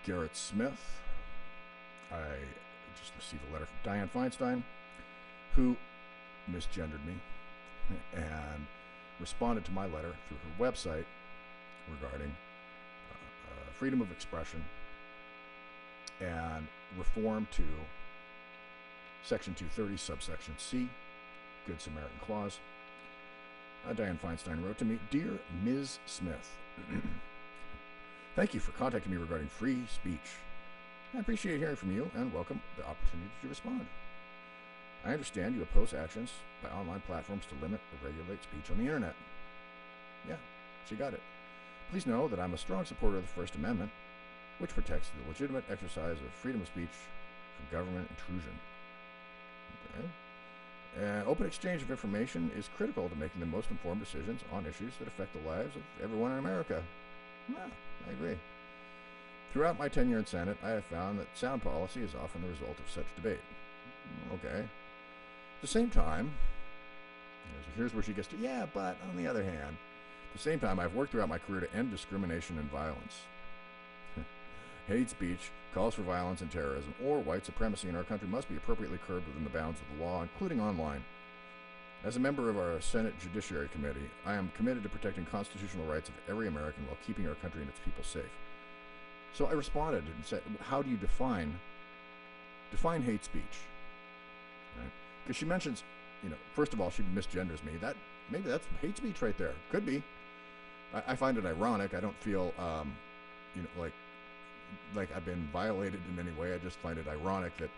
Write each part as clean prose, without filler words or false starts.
Garrett Smith. I just received a letter from Dianne Feinstein, who misgendered me and responded to my letter through her website regarding freedom of expression and reform to Section 230, subsection C, Good Samaritan Clause. Dianne Feinstein wrote to me, "Dear Ms. Smith, thank you for contacting me regarding free speech. I appreciate hearing from you and welcome the opportunity to respond. I understand you oppose actions by online platforms to limit or regulate speech on the internet." Yeah, she got it. "Please know that I'm a strong supporter of the First Amendment, which protects the legitimate exercise of freedom of speech from government intrusion. Okay. Open exchange of information is critical to making the most informed decisions on issues that affect the lives of everyone in America." Yeah, I agree. "Throughout my tenure in Senate, I have found that sound policy is often the result of such debate." Okay. "At the same time," here's where she gets to, "yeah, but on the other hand, at the same time, I've worked throughout my career to end discrimination and violence. Hate speech, calls for violence and terrorism, or white supremacy in our country must be appropriately curbed within the bounds of the law, including online. As a member of our Senate Judiciary Committee, I am committed to protecting constitutional rights of every American while keeping our country and its people safe." So I responded and said, how do you define hate speech? Right? Because she mentions, first of all, she misgenders me. Maybe that's hate speech right there. Could be. I find it ironic. I don't feel, like I've been violated in any way. I just find it ironic that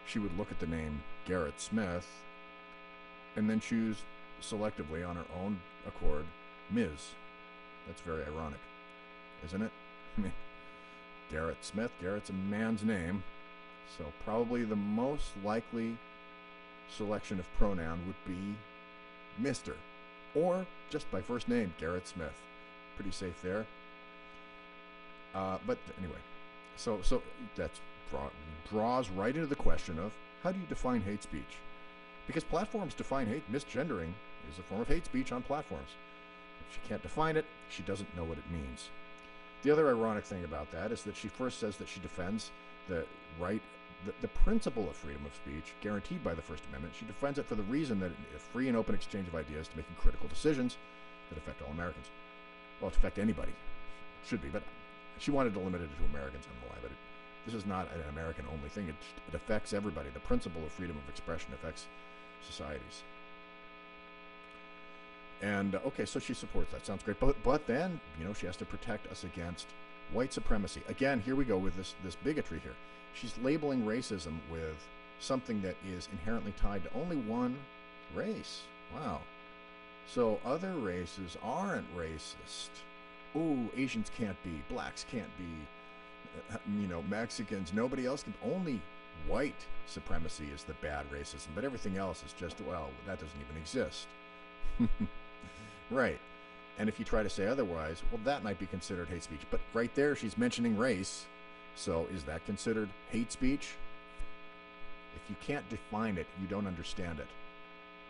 she would look at the name Garrett Smith and then choose selectively on her own accord Ms. That's very ironic, isn't it? I mean, Garrett Smith, Garrett's a man's name, so probably the most likely selection of pronoun would be Mr. or just by first name, Garrett Smith. Pretty safe there. But anyway, so that draws right into the question of how do you define hate speech? Because platforms define misgendering is a form of hate speech on platforms. If she can't define it, she doesn't know what it means. The other ironic thing about that is that she first says that she defends the principle of freedom of speech guaranteed by the First Amendment. She defends it for the reason that a free and open exchange of ideas to making critical decisions that affect all Americans. Well, to affect anybody. It should be, but she wanted to limit it to Americans on the line, but this is not an American-only thing. It affects everybody. The principle of freedom of expression affects societies. And, okay, so she supports that. Sounds great. But then, she has to protect us against white supremacy. Again, here we go with this bigotry here. She's labeling racism with something that is inherently tied to only one race. Wow. So other races aren't racist. Ooh, Asians can't be, blacks can't be, Mexicans, nobody else can. Only white supremacy is the bad racism, but everything else is just, well, that doesn't even exist. Right. And if you try to say otherwise, well, that might be considered hate speech. But right there, she's mentioning race. So is that considered hate speech? If you can't define it, you don't understand it.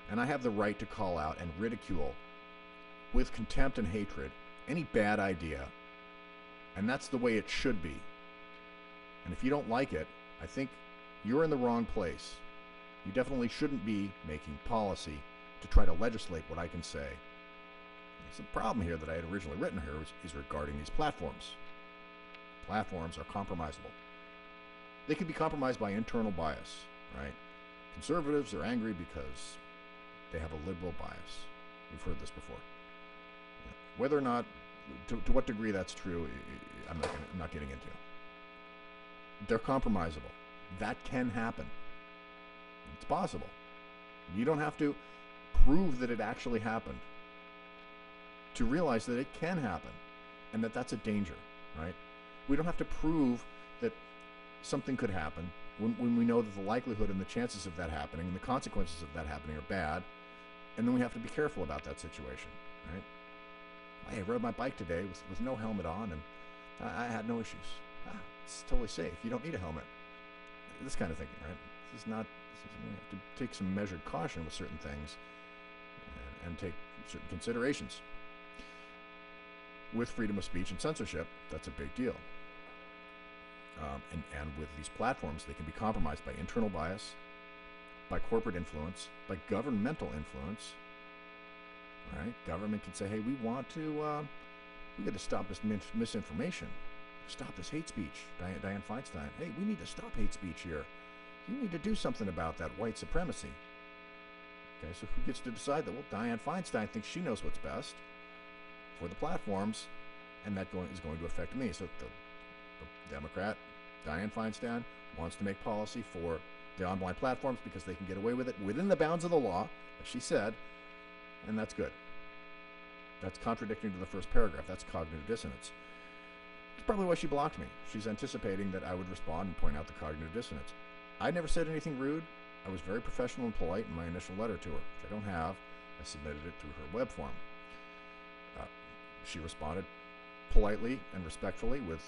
And I have the right to call out and ridicule with contempt and hatred any bad idea. And that's the way it should be. And if you don't like it, I think you're in the wrong place. You definitely shouldn't be making policy to try to legislate what I can say. It's a problem here that I had originally written here is regarding these platforms. Platforms are compromisable. They can be compromised by internal bias, right? Conservatives are angry because they have a liberal bias. We've heard this before. Whether or not, to what degree that's true, I'm not getting into. They're compromisable. That can happen. It's possible. You don't have to prove that it actually happened to realize that it can happen and that that's a danger, right? We don't have to prove that something could happen when we know that the likelihood and the chances of that happening and the consequences of that happening are bad, and then we have to be careful about that situation, right? I rode my bike today with no helmet on, and I had no issues. It's totally safe. You don't need a helmet. This kind of thinking, right? We have to take some measured caution with certain things and take certain considerations. With freedom of speech and censorship, that's a big deal. And with these platforms, they can be compromised by internal bias, by corporate influence, by governmental influence. Right? Government can say, hey, we got to stop this misinformation. Stop this hate speech. Dianne Feinstein, hey, we need to stop hate speech here. You need to do something about that white supremacy. Okay, so who gets to decide that? Well, Dianne Feinstein thinks she knows what's best for the platforms, and that is going to affect me. So the Democrat, Dianne Feinstein, wants to make policy for the online platforms because they can get away with it within the bounds of the law, as she said, and that's good. That's contradicting to the first paragraph. That's cognitive dissonance. It's probably why she blocked me. She's anticipating that I would respond and point out the cognitive dissonance. I never said anything rude. I was very professional and polite in my initial letter to her, which I don't have. I submitted it through her web form. She responded politely and respectfully with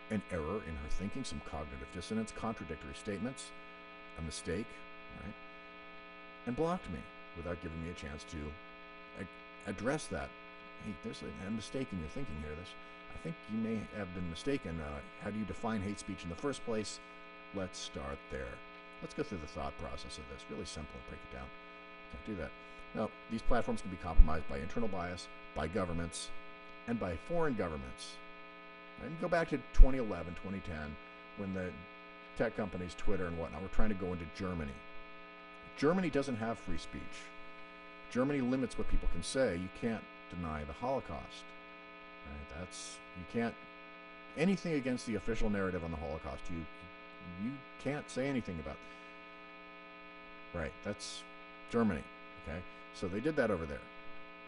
an error in her thinking, some cognitive dissonance, contradictory statements, a mistake, right? And blocked me without giving me a chance to address that. Hey, there's a mistake in your thinking here. I think you may have been mistaken. How do you define hate speech in the first place? Let's start there. Let's go through the thought process of this. Really simple and break it down. Can't do that. Now, these platforms can be compromised by internal bias, by governments, and by foreign governments. And go back to 2011, 2010, when the tech companies, Twitter and whatnot, were trying to go into Germany. Germany doesn't have free speech. Germany limits what people can say. You can't deny the Holocaust. Right? You can't, anything against the official narrative on the Holocaust, you can't say anything about. Right, that's Germany, okay? So they did that over there.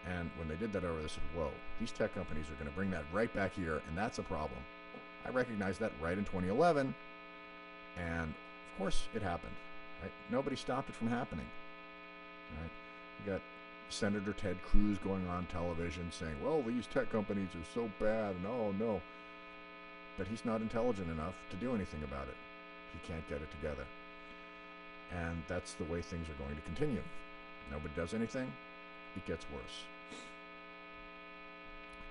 And when they did that over there, they said, whoa, these tech companies are going to bring that right back here, and that's a problem. I recognized that right in 2011, and of course it happened, right? Nobody stopped it from happening, right? You got Senator Ted Cruz going on television saying, well, these tech companies are so bad, and oh, no. But he's not intelligent enough to do anything about it. He can't get it together. And that's the way things are going to continue. Nobody does anything, it gets worse.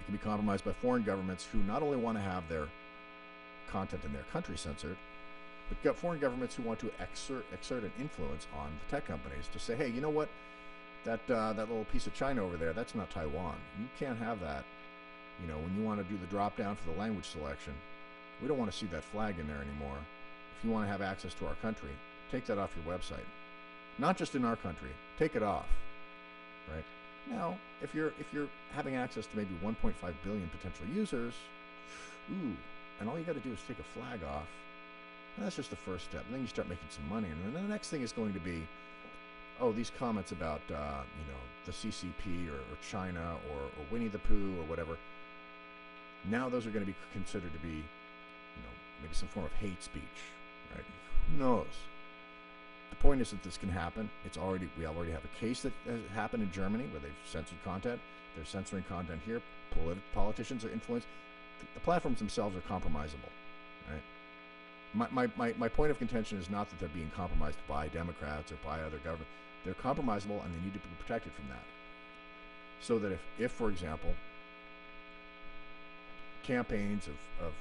It can be compromised by foreign governments who not only want to have their content in their country censored, but foreign governments who want to exert an influence on the tech companies to say, hey, you know what? That little piece of China over there, that's not Taiwan. You can't have that. You know, when you want to do the drop down for the language selection, we don't want to see that flag in there anymore. If you want to have access to our country, take that off your website. Not just in our country, take it off. Right? Now, if you're having access to maybe 1.5 billion potential users, and all you got to do is take a flag off, and that's just the first step. And then you start making some money, and then the next thing is going to be, oh, these comments about the CCP or China or Winnie the Pooh or whatever. Now those are going to be considered to be, maybe some form of hate speech, right? Who knows? The point is that this can happen. We already have a case that has happened in Germany where they've censored content. They're censoring content here. Politicians are influenced. The platforms themselves are compromisable, right? My point of contention is not that they're being compromised by Democrats or by other governments. They're compromisable, and they need to be protected from that. So that if for example, campaigns of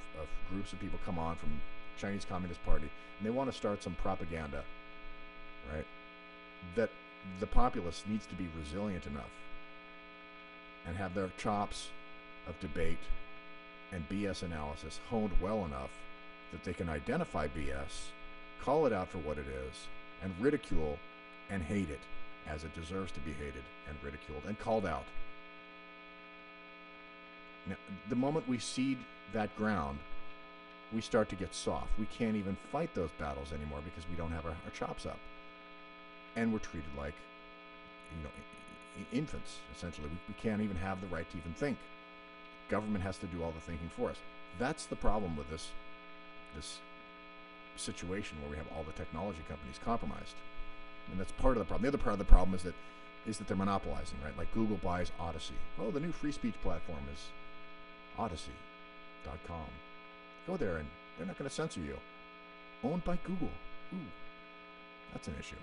groups of people come on from Chinese Communist Party and they want to start some propaganda, right? That the populace needs to be resilient enough and have their chops of debate and BS analysis honed well enough that they can identify BS, call it out for what it is, and ridicule and hate it as it deserves to be hated and ridiculed and called out. Now, the moment we cede that ground, we start to get soft. We can't even fight those battles anymore because we don't have our chops up. And we're treated like, infants, essentially. We can't even have the right to even think. Government has to do all the thinking for us. That's the problem with this situation where we have all the technology companies compromised. And that's part of the problem. The other part of the problem is that they're monopolizing, right? Like Google buys Odyssey. Oh, the new free speech platform is Odyssey.com. Go there and they're not going to censor you. Owned by Google. Ooh, that's an issue.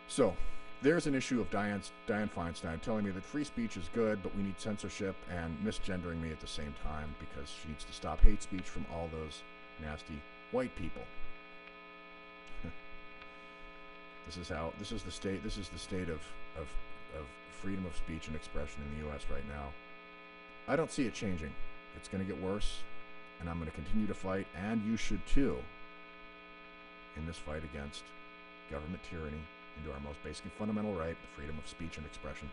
So there's an issue of Dianne Feinstein telling me that free speech is good, but we need censorship, and misgendering me at the same time because she needs to stop hate speech from all those nasty white people. This is the state of freedom of speech and expression in the U.S. right now. I don't see it changing. It's going to get worse, and I'm going to continue to fight, and you should too, in this fight against government tyranny into our most basic and fundamental right, the freedom of speech and expression.